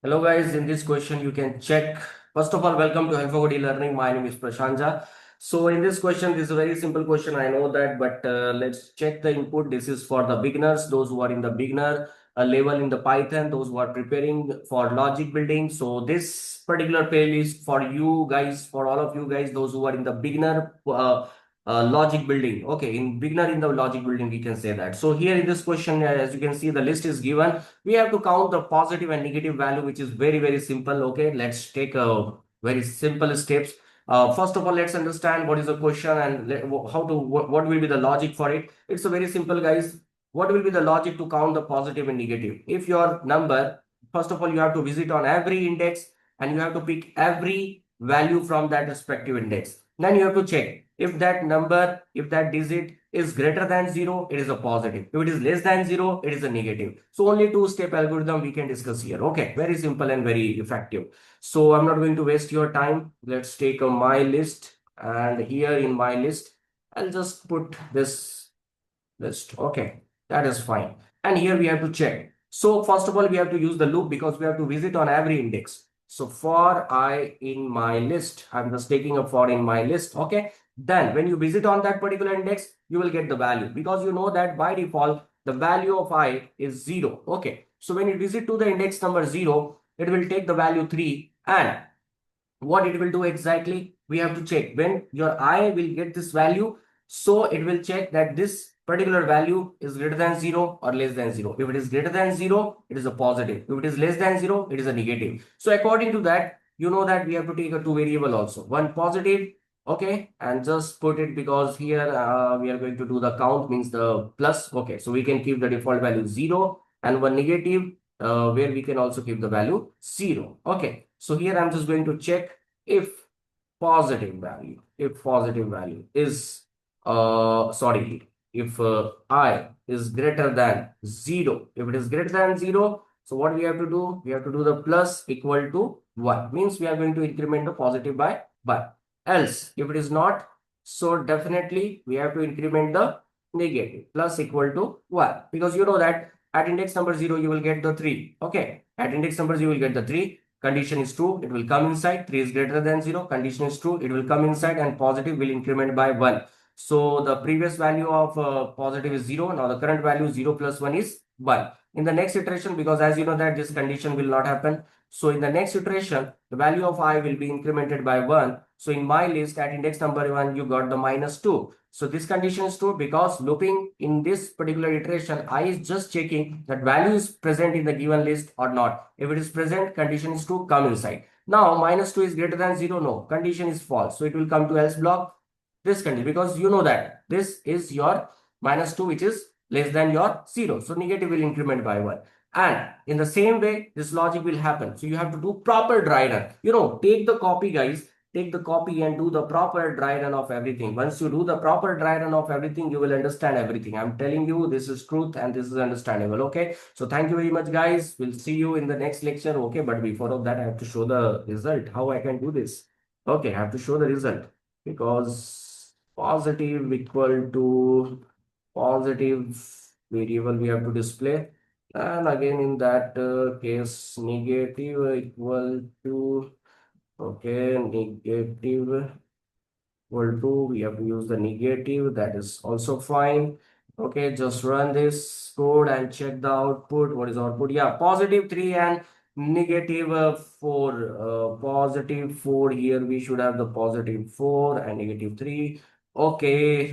Hello guys, in this question you can check. First of all, welcome to Help for Good eLearning. My name is Prashanja. So in this question, this is a very simple question. I know that, but let's check the input. This is for the beginners, those who are in the beginner level in the Python, those who are preparing for logic building. So this particular playlist for you guys, for all of you guys, those who are in the beginner logic building. Okay, in beginner in the logic building, we can say that. So here in this question, as you can see, the list is given. We have to count the positive and negative value, which is very simple. Okay, let's take a very simple steps. First of all, let's understand what is the question and how to what will be the logic for it. It's a very simple, guys. What will be the logic to count the positive and negative? If your number, first of all, you have to visit on every index and you have to pick every value from that respective index. Then you have to check if that number, if that digit is greater than 0, it is a positive. If it is less than 0, it is a negative. So only two-step algorithm we can discuss here. Okay, very simple and very effective. So I'm not going to waste your time. Let's take a my list, and here in my list, I'll just put this list. Okay, that is fine. And here we have to check. So first of all, we have to use the loop because we have to visit on every index. So for I in my list, I'm just taking a for in my list. Okay. Then when you visit on that particular index, you will get the value because you know that by default, the value of I is 0. Okay. So when you visit to the index number 0, it will take the value 3, and what it will do exactly, we have to check when your I will get this value. So it will check that this particular value is greater than 0 or less than 0. If it is greater than 0, it is a positive. If it is less than 0, it is a negative. So according to that, you know that we have to take a two variable also. One positive, okay, and just put it because here we are going to do the count, means the plus. Okay, so we can keep the default value 0, and one negative where we can also keep the value 0. Okay, so here I'm just going to check if positive value is sorry, if I is greater than 0. If it is greater than 0, so what we have to do, we have to do the plus equal to 1, means we are going to increment the positive by 1. Else if it is not, so definitely we have to increment the negative plus equal to 1, because you know that at index number 0 you will get the 3. Okay, at index number 0 you will get the 3. Condition is true, it will come inside. 3 is greater than 0. Condition is true, it will come inside, and positive will increment by 1. So the previous value of positive is 0. Now the current value 0 plus 1 is 1. In the next iteration, because as you know that this condition will not happen, so in the next iteration, the value of I will be incremented by 1. So in my list at index number 1, you got the -2. So this condition is true because looping in this particular iteration, I is just checking that value is present in the given list or not. If it is present, condition is true, come inside. Now -2 is greater than 0, no, condition is false. So it will come to else block, this condition, because you know that this is your -2, which is less than your 0. So negative will increment by 1. And in the same way, this logic will happen. So you have to do proper dry run. Take the copy, guys. Take the copy and do the proper dry run of everything. Once you do the proper dry run of everything, you will understand everything. I'm telling you, this is truth and this is understandable. Okay. So thank you very much, guys. We'll see you in the next lecture. Okay. But before of that, I have to show the result. How I can do this? Okay. I have to show the result because positive equal to positive variable we have to display. And again, in that case, negative equal to, okay, negative equal to, we have to use the negative, that is also fine. Okay, just run this code and check the output. What is output? Yeah, positive 3 and negative 4. Positive 4, here we should have the positive 4 and negative 3. Okay.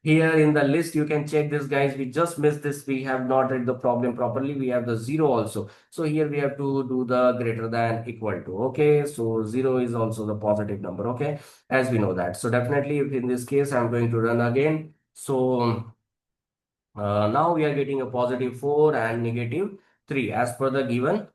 Here in the list, you can check this, guys. We just missed this. We have not read the problem properly. We have the 0 also. So here we have to do the greater than equal to. Okay, so 0 is also the positive number. Okay, as we know that. So definitely in this case, I'm going to run again. So now we are getting a positive 4 and negative 3 as per the given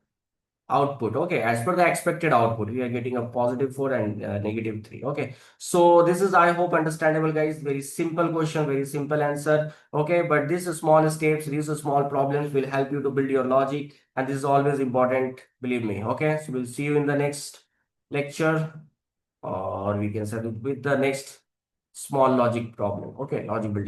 output. Okay, as per the expected output, we are getting a positive 4 and negative 3. Okay, so this is, I hope, understandable, guys. Very simple question, very simple answer. Okay, but these small steps, these small problems will help you to build your logic, and this is always important, believe me. Okay, so we'll see you in the next lecture, or we can start with the next small logic problem. Okay, logic building.